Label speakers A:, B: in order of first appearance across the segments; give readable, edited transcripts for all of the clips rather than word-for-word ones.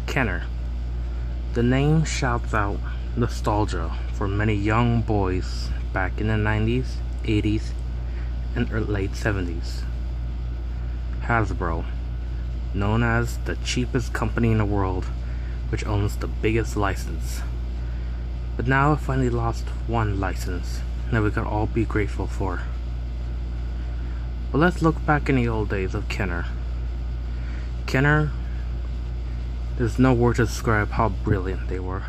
A: Kenner. The name shouts out nostalgia for many young boys back in the 90s, 80s, and late 70s. Hasbro, known as the cheapest company in the world, which owns the biggest license. But now it finally lost one license that we can all be grateful for. But let's look back in the old days of Kenner. Kenner, there's no word to describe how brilliant they were.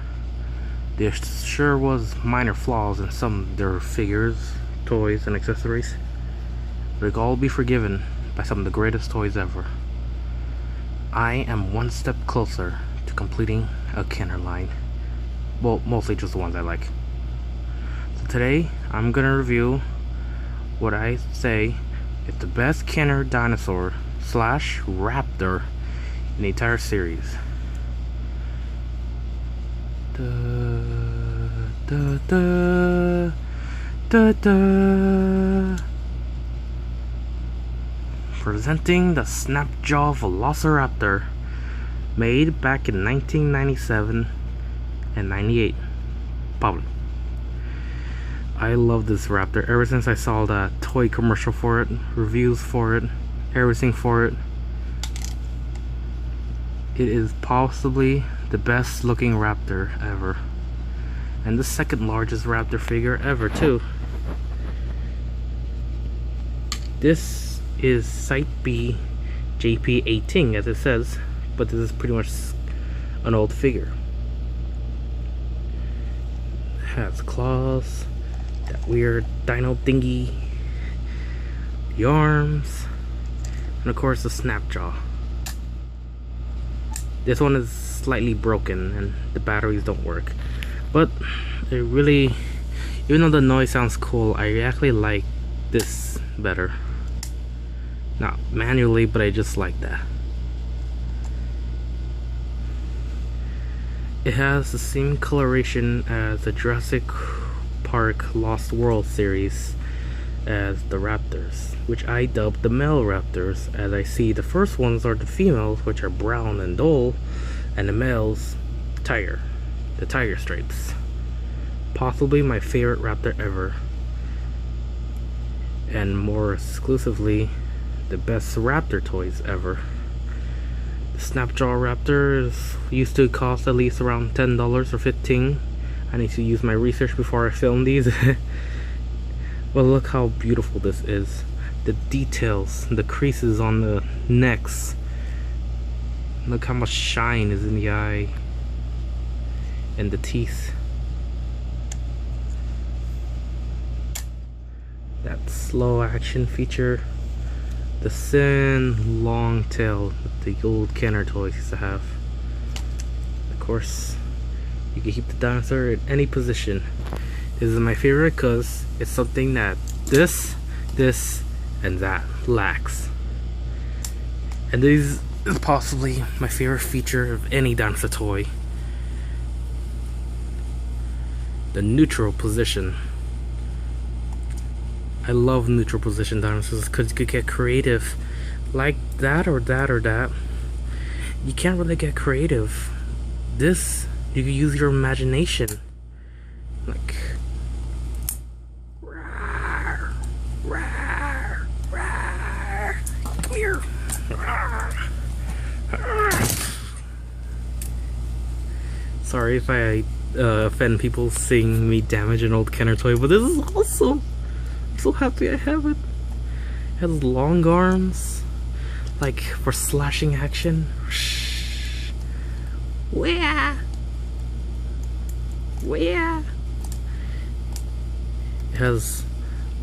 A: There sure was minor flaws in some of their figures, toys, and accessories. But they could all be forgiven by some of the greatest toys ever. I am one step closer to completing a Kenner line. Well, mostly just the ones I like. So today, I'm gonna review what I say is the best Kenner dinosaur / Raptor in the entire series. Presenting the Snapjaw Velociraptor, made back in 1997 and 98, probably. I love this Raptor ever since I saw the toy commercial for it, reviews for it, everything for it. It is possibly the best looking Raptor ever, and the second largest Raptor figure ever too. This is Site B JP18 as it says, but this is pretty much an old figure. It has claws, that weird dino thingy, the arms, and of course the Snapjaw. This one is slightly broken and the batteries don't work, but it really, even though the noise sounds cool, I actually like this better. Not manually, but I just like that. It has the same coloration as the Jurassic Park Lost World series as the Raptors, which I dubbed the male Raptors, as I see the first ones are the females, which are brown and dull, and the males the tiger stripes. Possibly my favorite Raptor ever, and more exclusively the best Raptor toys ever. The Snapjaw Raptor used to cost at least around $10 or $15. I need to use my research before I film these. Well, look how beautiful this is. The details, the creases on the necks. Look how much shine is in the eye and the teeth. That slow action feature. The thin, long tail that the old Kenner toys used to have. Of course, you can keep the dinosaur in any position. This is my favorite because it's something that this, and that lacks. And this is possibly my favorite feature of any dinosaur toy. The neutral position. I love neutral position dinosaurs because you could get creative like that or that or that. You can't really get creative. This, you can use your imagination. Like, rawr, rawr, rawr, come here. Rawr, rawr. Sorry if I offend people seeing me damage an old Kenner toy, but this is awesome. I'm so happy I have it. It has long arms, like for slashing action. Where? It has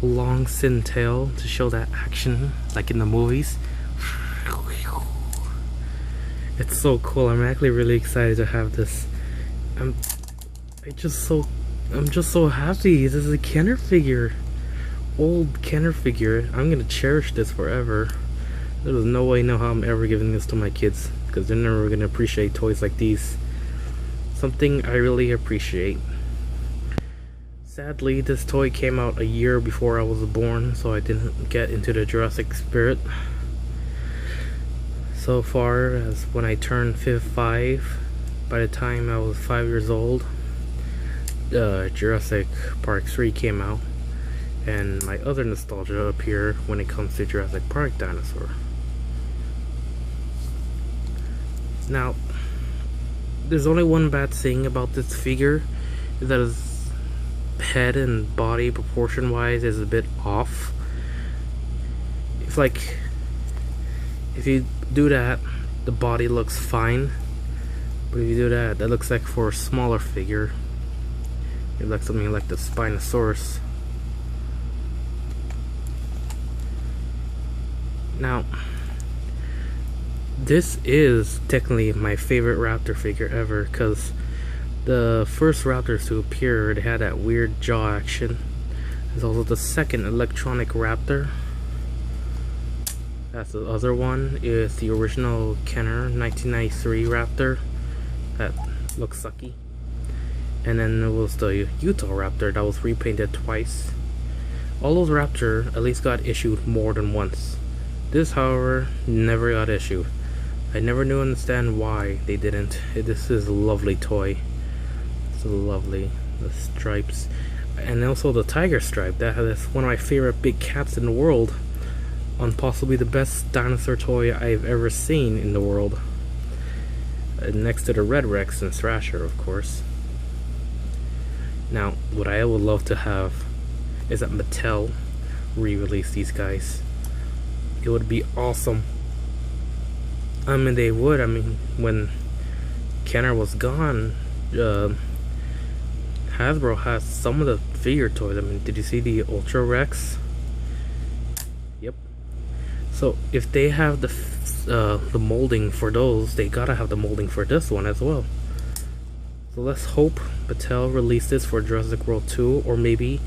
A: a long thin tail to show that action, like in the movies. It's so cool. I'm actually really excited to have this. I'm just so happy. This is a Kenner figure. Old Kenner figure. I'm gonna cherish this forever. There's no way in hell I'm ever giving this to my kids, because they're never gonna appreciate toys like these. Something I really appreciate. Sadly, this toy came out a year before I was born, so I didn't get into the Jurassic spirit. So far as when I turned 5, By the time I was 5 years old, Jurassic Park 3 came out, and my other nostalgia appeared when it comes to Jurassic Park dinosaur. Now, there's only one bad thing about this figure, is that his head and body proportion wise is a bit off. It's like, if you do that, the body looks fine, but if you do that, that looks like for a smaller figure. It looks something like the Spinosaurus. Now, this is technically my favorite Raptor figure ever, because the first Raptors to appear, they had that weird jaw action. There's also the second electronic Raptor. That's the other one, is the original Kenner 1993 Raptor. That looks sucky. And then it was the Utah Raptor that was repainted twice. All those Raptor at least got issued more than once. This, however, never got issued. I never knew understand why they didn't. This is a lovely toy. It's lovely. The stripes. And also the tiger stripe. That is one of my favorite big cats in the world. On possibly the best dinosaur toy I've ever seen in the world. Next to the Red Rex and Thrasher, of course. Now, what I would love to have is that Mattel re-release these guys. It would be awesome. I mean, they would. I mean, when Kenner was gone, Hasbro has some of the figure toys. I mean, did you see the Ultra Rex? Yep. So if they have the molding for those, they gotta have the molding for this one as well. So let's hope Mattel released this for Jurassic World 2, or maybe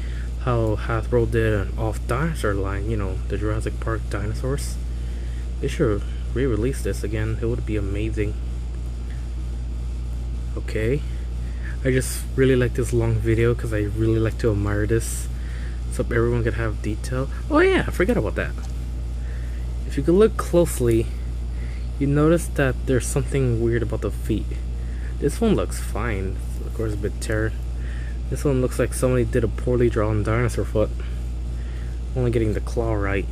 A: how Hasbro did an off dinosaur line, you know, the Jurassic Park dinosaurs. They should re-release this again. It would be amazing. Okay, I just really like this long video because I really like to admire this, so everyone could have detail. Oh yeah, I forgot about that. If you could look closely, you notice that there's something weird about the feet. This one looks fine, of course a bit tear. This one looks like somebody did a poorly drawn dinosaur foot. Only getting the claw right.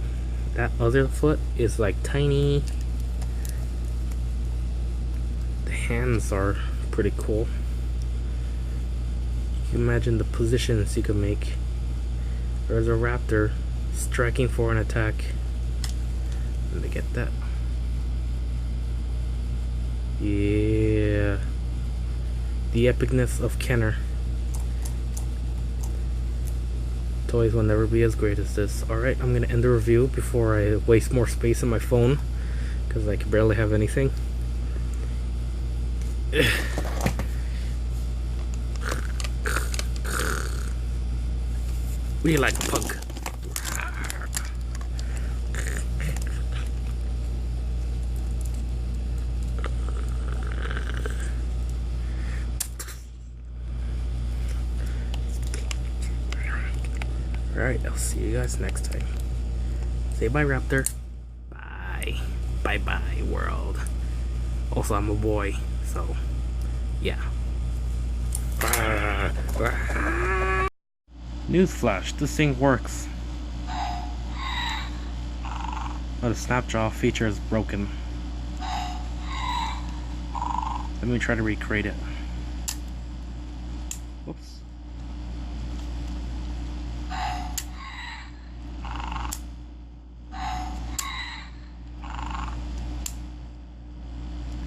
A: That other foot is like tiny. The hands are pretty cool. You can imagine the positions you could make. There's a raptor striking for an attack. Let me get that. Yeah. The epicness of Kenner. Toys will never be as great as this. Alright, I'm gonna end the review before I waste more space on my phone, because I can barely have anything. We like punk. Alright, I'll see you guys next time. Say bye, Raptor. Bye. Bye-bye, world. Also, I'm a boy, so, yeah. Newsflash, this thing works. Oh, the Snapjaw feature is broken. Let me try to recreate it. Whoops.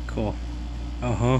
A: Cool. Uh-huh.